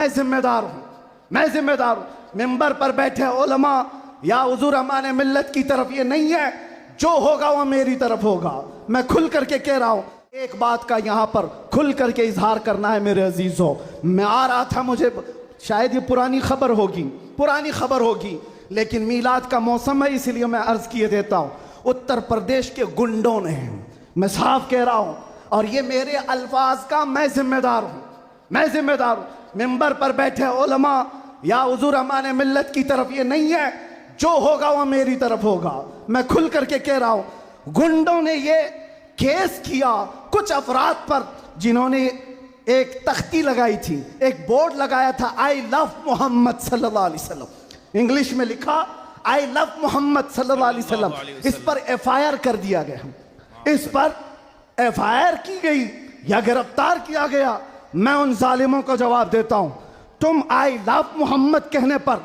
मैं जिम्मेदार हूँ। मिंबर पर बैठे उलमा या हुजूर अमान मिल्लत की तरफ ये नहीं है, जो होगा वो मेरी तरफ होगा। मैं खुल करके कह रहा हूँ, एक बात का यहाँ पर खुल करके इजहार करना है मेरे अजीजों। मैं आ रहा था, मुझे शायद ये पुरानी खबर होगी, लेकिन मीलाद का मौसम है इसलिए मैं अर्ज किए देता हूँ। उत्तर प्रदेश के गुंडों ने, मैं साफ कह रहा हूँ, और ये मेरे अल्फाज का मैं जिम्मेदार हूँ। मिंबर पर बैठे उलमा या हुजूर अमान मिल्लत की तरफ ये नहीं है, जो होगा वो मेरी तरफ होगा। मैं खुल करके कह रहा हूँ, गुंडों ने ये केस किया कुछ अफराद पर जिन्होंने एक तख्ती लगाई थी, एक बोर्ड लगाया था, आई लव मोहम्मद सल्लल्लाहु अलैहि वसल्लम, इंग्लिश में लिखा आई लव मोहम्मद सल्लल्लाहु अलैहि वसल्लम। इस पर FIR कर दिया गया, इस पर FIR की गई या गिरफ्तार किया गया। मैं उन जालिमों को जवाब देता हूं, तुम आई लव मोहम्मद कहने पर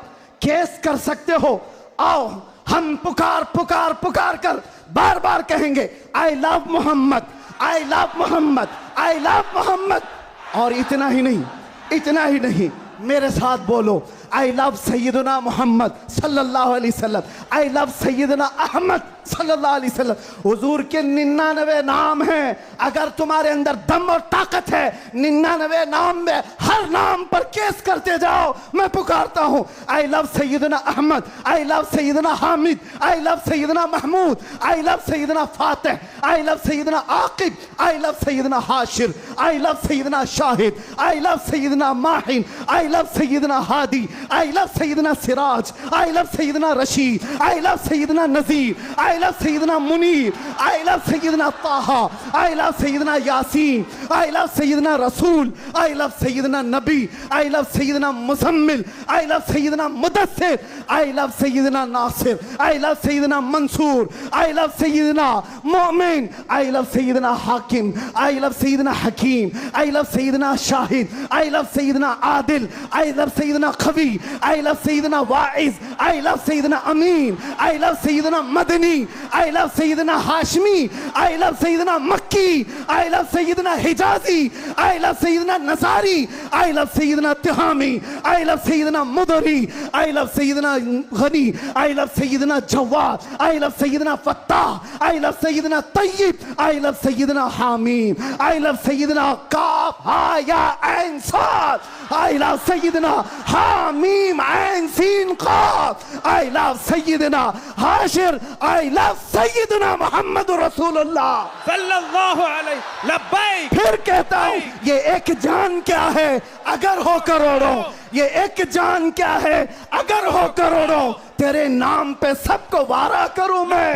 केस कर सकते हो, आओ हम पुकार कर बार बार कहेंगे I love Muhammad, I love Muhammad, I love Muhammad. और इतना ही नहीं, मेरे साथ बोलो, आई लव सैयदना मोहम्मद सल्लल्लाहु अलैहि वसल्लम, आई लव सैयदना अहमद सल्लल्लाहु अलैहि वसल्लम। हुजूर के 99 नाम हैं, अगर तुम्हारे अंदर दम और ताकत है, 99 नाम में हर नाम पर केस करते जाओ। मैं पुकारता हूं, आई लव सैयदना अहमद, आई लव सैयदना हामिद, आई लव सैयदना महमूद, आई लव सैयदना फातिह, आई लव सैयदना आकिब, आई लव सैयदना हाशिर, आई लव सैयदना शाहिद, आई लव सैयदना माहिन, आई लव सैयदना हादी, आई लव सैयदना सिराज, आई लव सैयदना रशीद, आई लव सैयदना नजीर, आई लव सैयदना मुनीर, आई लव सैयदना ताहा, आई लव सैयदना यासीन, आई लव सैयदना रसूल, आई लव सैयदना नबी, आई लव सैयदना मुजम्मिल, आई लव सैयदना मुदस्सिर, आई लव सैयदना नासिर, आई लव सैयदना मंसूर, आई लव सैयदना मोमिन, आई लव सैयदना हाकिम, आई लव सैयदना हकीम, आई लव सैयदना शाहिद, आई लव सैयदना आदिल, आई लव सैयदना खवी, I love Sayyidina Wa'iz, I love Sayyidina Amin, I love Sayyidina Madani, I love Sayyidina Hashmi, I love Sayyidina Makki, I love Sayyidina Hijazi, I love Sayyidina Nasari, I love Sayyidina Tihami, I love Sayyidina Mudari, I love Sayyidina Ghani, I love Sayyidina Jawad, I love Sayyidina Fattah, I love Sayyidina Tayyib, I love Sayyidina Hamim, I love Sayyidina Kaf, Ha, Ya, Ain, Sad, I love Sayyidina Hamim, Ain, Sin, Qaf, I love Sayyidina Hashir, I love Sayyidina Muhammad Rasulullah सल्लल्लाहु अलैहि लब्बैक। फिर कहता हूँ, ये एक जान क्या है अगर हो करोड़ों, ये एक जान क्या है अगर हो करोड़ों, तेरे नाम पे सबको वारा करूं मैं,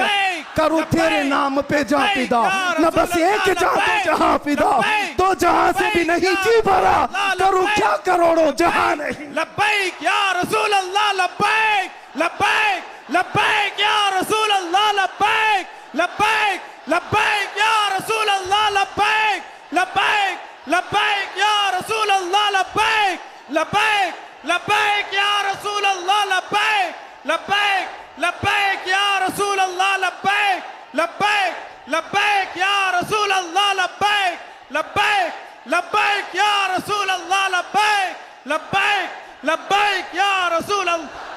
करूं तेरे नाम पे जहां फिदा, न बस एक जान पे जहां फिदा, दो जहां से भी नहीं जी भरा, करूं क्या करोड़ों जहां नहीं। लब्बैक या रसूल अल्लाह, लब्बैक लब्बैक लब्बैक या रसूल अल्लाह, लब्बैक लब्बैक लब्बैक या रसूल अल्लाह, लब्बैक लब्बैक लब्बैक या रसूल अल्लाह, लब्बैक लब्बैक लब्बैक या रसूल अल्लाह, लब्बैक लब्बैक लब्बैक या रसूल अल्लाह, लब्बैक लब्बैक लब्बैक या रसूल अल्लाह, लब्बैक लब्बैक लब्बैक या रसूल अल्लाह, लब्बैक लब्बैक लब्बैक या रसूल अल्लाह।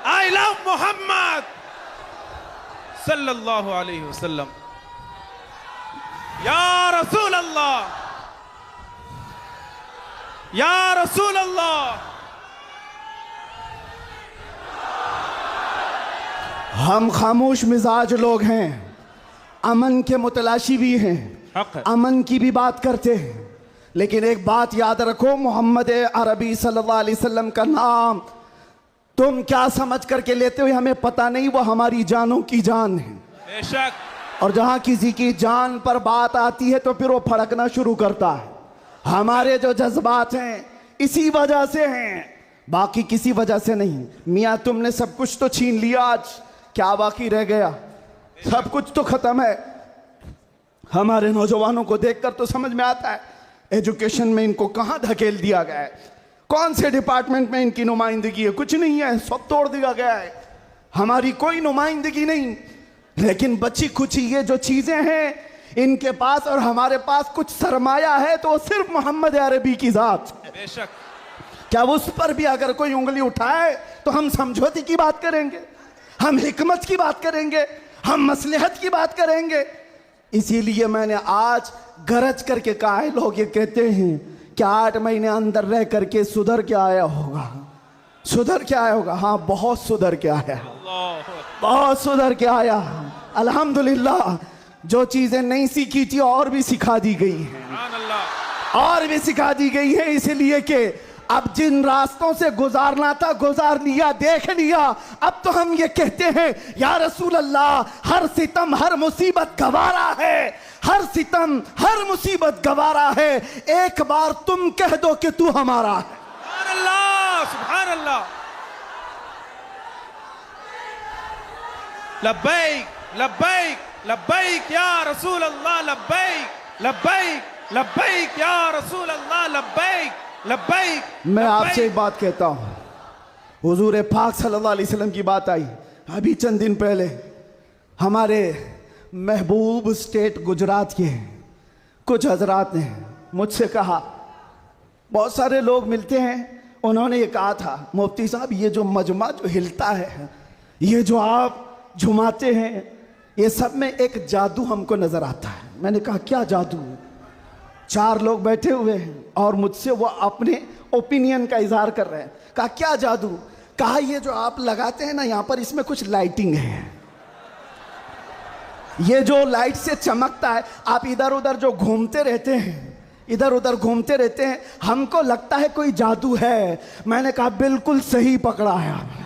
I love Muhammad सल्लल्लाहु अलैहि वसल्लम। या रसूल अल्लाह, या रसूल अल्लाह। हम खामोश मिजाज लोग हैं, अमन के मुतलाशी भी हैं, अमन की भी बात करते हैं, लेकिन एक बात याद रखो, मोहम्मद अरबी सल्लल्लाहु अलैहि वसल्लम का नाम तुम क्या समझ करके लेते हो हमें पता नहीं, वो हमारी जानों की जान है बेशक। और जहां किसी की जान पर बात आती है तो फिर वो फड़कना शुरू करता है। हमारे जो जज्बात हैं इसी वजह से हैं, बाकी किसी वजह से नहीं। मियाँ तुमने सब कुछ तो छीन लिया, आज क्या बाकी रह गया? सब कुछ तो खत्म है। हमारे नौजवानों को देखकर तो समझ में आता है एजुकेशन में इनको कहां धकेल दिया गया है, कौन से डिपार्टमेंट में इनकी नुमाइंदगी है, कुछ नहीं है, सब तोड़ दिया गया है, हमारी कोई नुमाइंदगी नहीं। लेकिन बची खुची ये जो चीजें हैं इनके पास और हमारे पास कुछ सरमाया है तो वो सिर्फ मोहम्मद अरबी की जात। बेशक क्या उस पर भी अगर कोई उंगली उठाए तो हम समझौते की बात करेंगे, हम हिकमत की बात करेंगे, हम मसलहत की बात करेंगे? इसीलिए मैंने आज गरज करके कहा है, लोग ये कहते हैं कि 8 महीने अंदर रह करके सुधर के आया होगा, सुधर के आया होगा। हाँ, बहुत सुधर के आया, बहुत सुधर के आया। अल्हम्दुलिल्लाह, जो चीजें नहीं सीखी थी और भी सिखा दी गई हैं, और भी सिखा दी गई है। इसलिए कि अब जिन रास्तों से गुजारना था गुजार लिया, देख लिया। अब तो हम ये कहते हैं या रसूल अल्लाह, हर सितम हर मुसीबत गवारा है, हर सितम हर मुसीबत गवारा है, एक बार तुम कह दो कि तू हमारा है। सुभान अल्लाह, सुभान अल्लाह। लब्बैक लब्बैक लब्बैक या रसूल अल्लाह, लब्बैक लब्बैक लब्बैक या रसूल अल्लाह, लब्बैक लब्बैक। मैं आपसे एक बात कहता हूं, हुजूर पाक सल्लल्लाहु अलैहि वसल्लम की बात आई अभी चंद दिन पहले। हमारे महबूब स्टेट गुजरात के कुछ हजरात ने मुझसे कहा, बहुत सारे लोग मिलते हैं, उन्होंने ये कहा था, मुफ्ती साहब ये जो मजमा जो हिलता है, ये जो आप झुमाते हैं, ये सब में एक जादू हमको नजर आता है। मैंने कहा क्या जादू? 4 लोग बैठे हुए हैं और मुझसे वो अपने ओपिनियन का इजहार कर रहे हैं। कहा क्या जादू? कहा ये जो आप लगाते हैं ना यहाँ पर, इसमें कुछ लाइटिंग है, ये जो लाइट से चमकता है, आप इधर उधर जो घूमते रहते हैं, इधर उधर घूमते रहते हैं, हमको लगता है कोई जादू है। मैंने कहा बिल्कुल सही पकड़ा है आपने,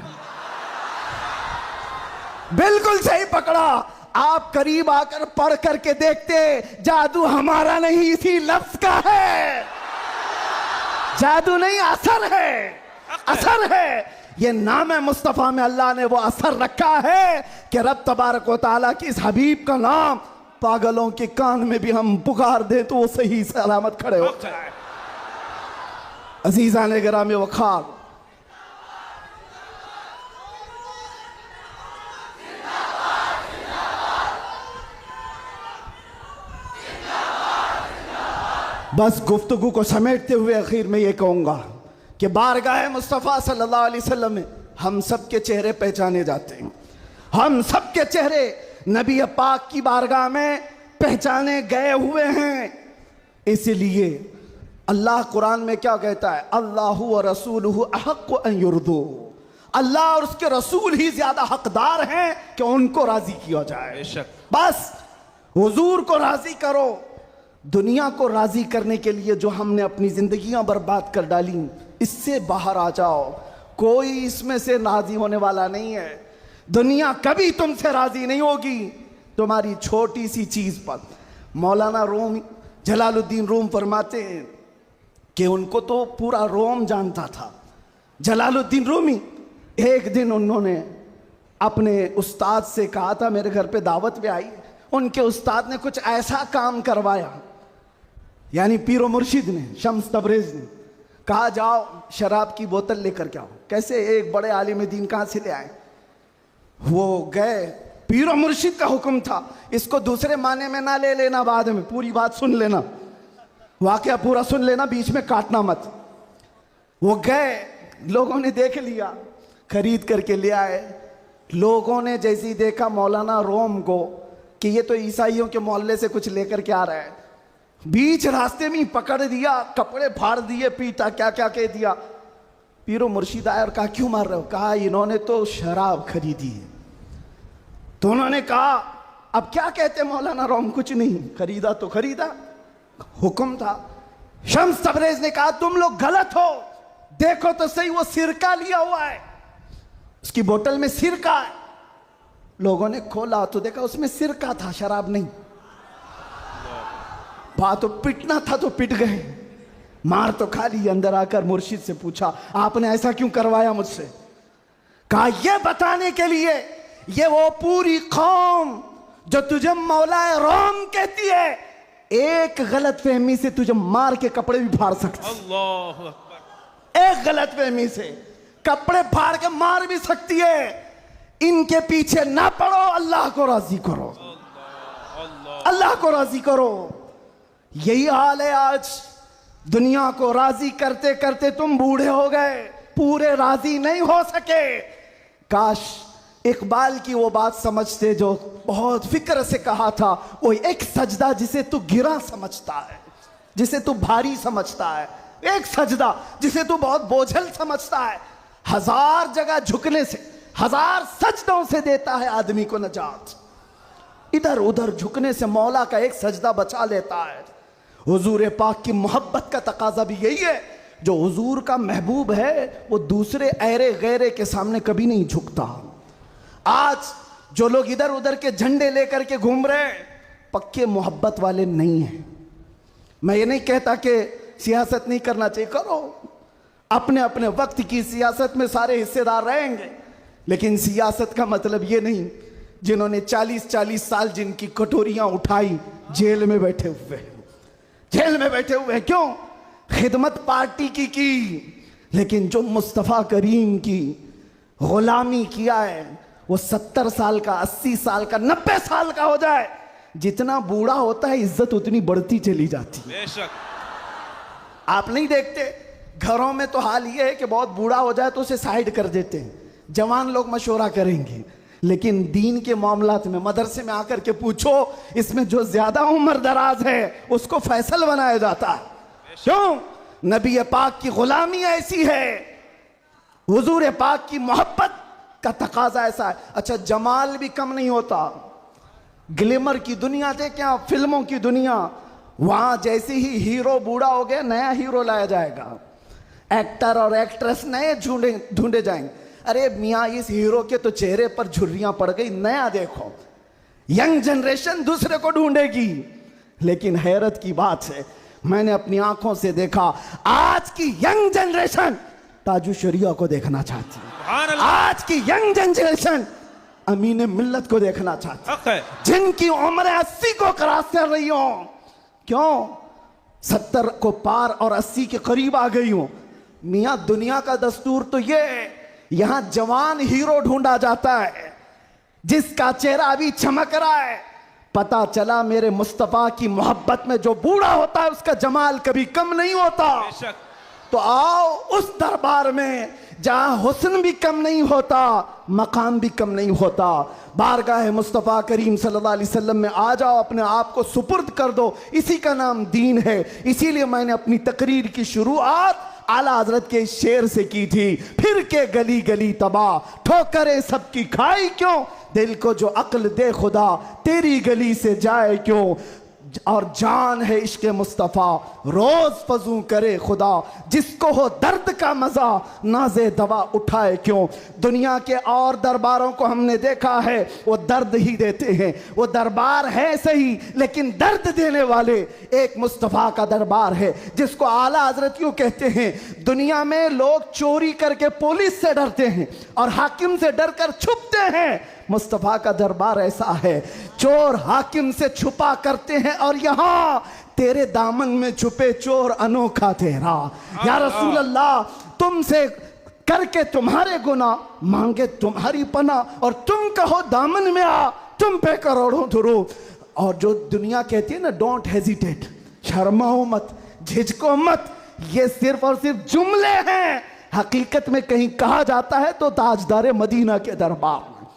बिल्कुल सही पकड़ा। आप करीब आकर पढ़ करके देखते, जादू हमारा नहीं इसी लफ्ज का है, जादू नहीं असर है, असर है। ये नाम है मुस्तफा में अल्लाह ने वो असर रखा है कि रब तबारक व तआला की इस हबीब का नाम पागलों के कान में भी हम पुकार दे तो वो सही सलामत खड़े हो जाए। अजीज़ान गिरामी वक़ार, बस गुफ्तगू को समेटते हुए आखिर में ये कहूँगा कि बारगाह मुस्तफ़ा सल्लल्लाहु अलैहि वसल्लम में हम सब के चेहरे पहचाने जाते हैं, हम सब के चेहरे नबी पाक की बारगाह में पहचाने गए हुए हैं। इसलिए अल्लाह कुरान में क्या कहता है? अल्लाहु व रसूलुहु अहक्कु अन युर्दू, अल्लाह और उसके रसूल ही ज्यादा हकदार हैं कि उनको राजी किया जाए। बस हुजूर को राजी करो। दुनिया को राजी करने के लिए जो हमने अपनी जिंदगियां बर्बाद कर डाली, इससे बाहर आ जाओ। कोई इसमें से राजी होने वाला नहीं है। दुनिया कभी तुमसे राजी नहीं होगी तुम्हारी छोटी सी चीज पर। मौलाना रूम जलालुद्दीन रूम फरमाते हैं कि उनको तो पूरा रोम जानता था। जलालुद्दीन रूमी, एक दिन उन्होंने अपने उस्ताद से कहा था, मेरे घर पे दावत पे आई, उनके उस्ताद ने कुछ ऐसा काम करवाया, यानी पीरो मुर्शिद ने, शम्स तबरेज ने कहा जाओ शराब की बोतल लेकर के आओ। कैसे? एक बड़े आलिम दीन कहाँ से ले आए? वो गए, पीरो मुर्शिद का हुक्म था, इसको दूसरे माने में ना ले लेना, बाद में पूरी बात सुन लेना, वाकया पूरा सुन लेना, बीच में काटना मत। वो गए, लोगों ने देख लिया, खरीद करके ले आए। लोगों ने जैसे ही देखा मौलाना रोम को कि ये तो ईसाइयों के मोहल्ले से कुछ लेकर के आ रहा है, बीच रास्ते में पकड़ दिया, कपड़े फाड़ दिए, पीटा, क्या क्या कह दिया। पीरो मुर्शिद आया और कहा क्यों मार रहे हो? कहा इन्होंने तो शराब खरीदी है। तो उन्होंने कहा अब क्या कहते मौलाना रोम? कुछ नहीं, खरीदा तो खरीदा, हुक्म था। शम्स तबरेज ने कहा तुम लोग गलत हो, देखो तो सही, वो सिरका लिया हुआ है, उसकी बोतल में सिरका है। लोगों ने खोला तो देखा उसमें सिरका था, शराब नहीं। बात तो पिटना था तो पिट गए, मार तो खा ली। अंदर आकर मुर्शिद से पूछा आपने ऐसा क्यों करवाया मुझसे? कहा यह बताने के लिए, ये वो पूरी कौम जो तुझे मौलाए रोम कहती है, एक गलत फहमी से तुझे मार के कपड़े भी फाड़ सकती। अल्लाह अकबर। एक गलत फहमी से कपड़े फाड़ के मार भी सकती है। इनके पीछे ना पड़ो, अल्लाह को राजी करो, अल्लाह को राजी करो। यही हाल है आज। दुनिया को राजी करते करते तुम बूढ़े हो गए, पूरे राजी नहीं हो सके। काश इकबाल की वो बात समझते जो बहुत फिक्र से कहा था, वो एक सजदा जिसे तू गिरा समझता है, जिसे तू भारी समझता है, एक सजदा जिसे तू बहुत बोझल समझता है, 1000 जगह झुकने से, 1000 सजदों से देता है आदमी को नजात। इधर उधर झुकने से मौला का एक सजदा बचा लेता है। हुजूर पाक की मोहब्बत का तकाजा भी यही है। जो हुजूर का महबूब है वो दूसरे ऐरे गैरे के सामने कभी नहीं झुकता। आज जो लोग इधर उधर के झंडे लेकर के घूम रहे हैं, पक्के मोहब्बत वाले नहीं हैं। मैं ये नहीं कहता कि सियासत नहीं करना चाहिए, करो, अपने अपने वक्त की सियासत में सारे हिस्सेदार रहेंगे, लेकिन सियासत का मतलब ये नहीं जिन्होंने 40-40 साल जिनकी कटोरियां उठाई जेल में बैठे हुए, जेल में बैठे हुए। क्यों? खिदमत पार्टी की, लेकिन जो मुस्तफ़ा करीम की गुलामी किया है, वो 70 साल का, 80 साल का, 90 साल का हो जाए, जितना बूढ़ा होता है इज्जत उतनी बढ़ती चली जाती है। बेशक आप नहीं देखते घरों में तो हाल ये है कि बहुत बूढ़ा हो जाए तो उसे साइड कर देते हैं, जवान लोग मशवरा करेंगे, लेकिन दीन के मामलात में मदरसे में आकर के पूछो, इसमें जो ज्यादा उम्र दराज है उसको फैसल बनाया जाता है। क्यों? नबी पाक की गुलामी ऐसी है, हुजूर पाक की मोहब्बत का तकाजा ऐसा है। अच्छा, जमाल भी कम नहीं होता। ग्लैमर की दुनिया देखें आप, फिल्मों की दुनिया, वहां जैसे ही हीरो बूढ़ा हो गया नया हीरो लाया जाएगा, एक्टर और एक्ट्रेस नए ढूंढे जाएंगे। अरे मियाँ, इस हीरो के तो चेहरे पर झुर्रियां पड़ गई, नया देखो। यंग जनरेशन दूसरे को ढूंढेगी। लेकिन हैरत की बात है, मैंने अपनी आंखों से देखा, आज की यंग जनरेशन ताजु शरिया को देखना चाहती है। आज की यंग जनरेशन अमीन मिल्लत को देखना चाहती है, जिनकी उम्र 80 को क्रॉस कर रही हो। क्यों? 70 को पार और 80 के करीब आ गई हो। मियाँ, दुनिया का दस्तूर तो ये है, यहां जवान हीरो ढूंढा जाता है जिसका चेहरा अभी चमक रहा है। पता चला मेरे मुस्तफा की मोहब्बत में जो बूढ़ा होता है उसका जमाल कभी कम नहीं होता। तो आओ उस दरबार में जहां हुस्न भी कम नहीं होता, मकाम भी कम नहीं होता। बारगाह मुस्तफ़ा करीम सल्लल्लाहु अलैहि वसल्लम में आ जाओ, अपने आप को सुपुर्द कर दो, इसी का नाम दीन है। इसीलिए मैंने अपनी तकरीर की शुरुआत आला हजरत के शेर से की थी, फिर के गली गली तबाह, ठोकरें सबकी खाई क्यों, दिल को जो अक्ल दे खुदा, तेरी गली से जाए क्यों। और जान है इश्क मुस्तफ़ा, रोज फजू करे खुदा, जिसको हो दर्द का मजा, नाज़े दवा उठाए क्यों। दुनिया के और दरबारों को हमने देखा है, वो दर्द ही देते हैं, वो दरबार है सही लेकिन दर्द देने वाले। एक मुस्तफ़ा का दरबार है जिसको आला हजरत क्यों कहते हैं। दुनिया में लोग चोरी करके पुलिस से डरते हैं और हाकिम से डरकर छुपते हैं, मुस्तफ़ा का दरबार ऐसा है, चोर हाकिम से छुपा करते हैं और यहाँ तेरे दामन में छुपे चोर अनोखा तेरा। या रसूल अल्लाह, तुमसे करके तुम्हारे गुनाह, मांगे तुम्हारी पना, और तुम कहो दामन में आ, तुम पे करोड़ों दुरूद। और जो दुनिया कहती है ना, डोंट हेजिटेट, शर्माओ मत, झिझको मत, ये सिर्फ और सिर्फ जुमले हैं। हकीकत में कहीं कहा जाता है तो ताजदार मदीना के दरबार में,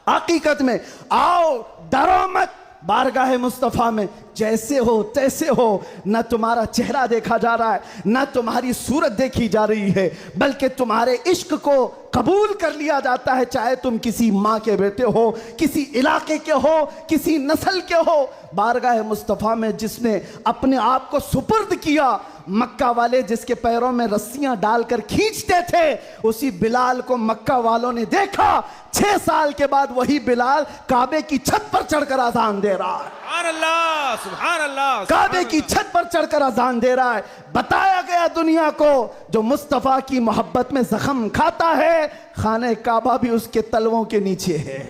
हकीकत में आओ, डरो मत, बारगाह मुस्तफ़ा में जैसे हो तैसे हो। न तुम्हारा चेहरा देखा जा रहा है, न तुम्हारी सूरत देखी जा रही है, बल्कि तुम्हारे इश्क को कबूल कर लिया जाता है, चाहे तुम किसी माँ के बेटे हो, किसी इलाके के हो, किसी नस्ल के हो। बारगाह मुस्तफ़ा में जिसने अपने आप को सुपुर्द किया, मक्का वाले जिसके पैरों में रस्सियां डालकर खींचते थे, उसी बिलाल को मक्का वालों ने देखा। 6 साल के बाद वही बिलाल काबे की छत पर चढ़कर अजान दे रहा है। सुभान अल्लाह, सुभान अल्लाह। काबे की छत पर चढ़कर अजान दे रहा है। बताया गया दुनिया को, जो मुस्तफ़ा की मोहब्बत में जख्म खाता है, खाने काबा भी उसके तलवों के नीचे है,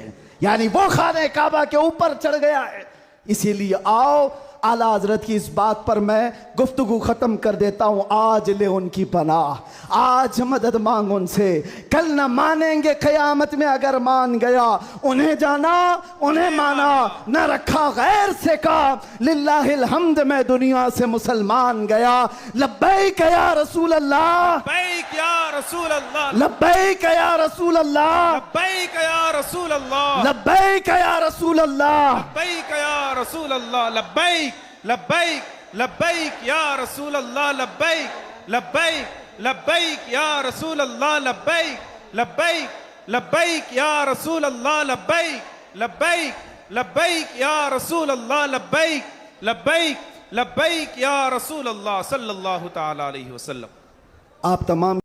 यानी वो खाने काबा के ऊपर चढ़ गया है। इसीलिए आओ, आला हजरत की इस बात पर मैं गुफ्तगू ख़त्म कर देता हूँ। आज ले उनकी पनाह, आज मदद मांग उनसे, कल न मानेंगे क़यामत में अगर मान गया। उन्हें जाना उन्हें माना, न रखा गैर से काम, लिल्लाहिल हम्द में दुनिया से मुसलमान गया। लब्बैक या रसूल अल्लाह, लब्बैक या रसूल अल्लाह, लब्बैक या रसूल अल्लाह, लब्बैक या रसूल अल्लाह, लब्बैक या रसूल अल्लाह, लब्बैक या रसूल अल्लाह, लब्बैक लब्बैक लब्बैक या रसूल अल्लाह, लब्बैक लब्बैक लब्बैक या रसूल अल्लाह, लब्बैक लब्बैक लब्बैक या रसूल अल्लाह, लब्बैक लब्बैक लब्बैक या रसूल अल्लाह, लब्बैक लब्बैक लब्बैक या रसूल अल्लाह सल्लल्लाहु तआला अलैहि वसल्लम। आप तमाम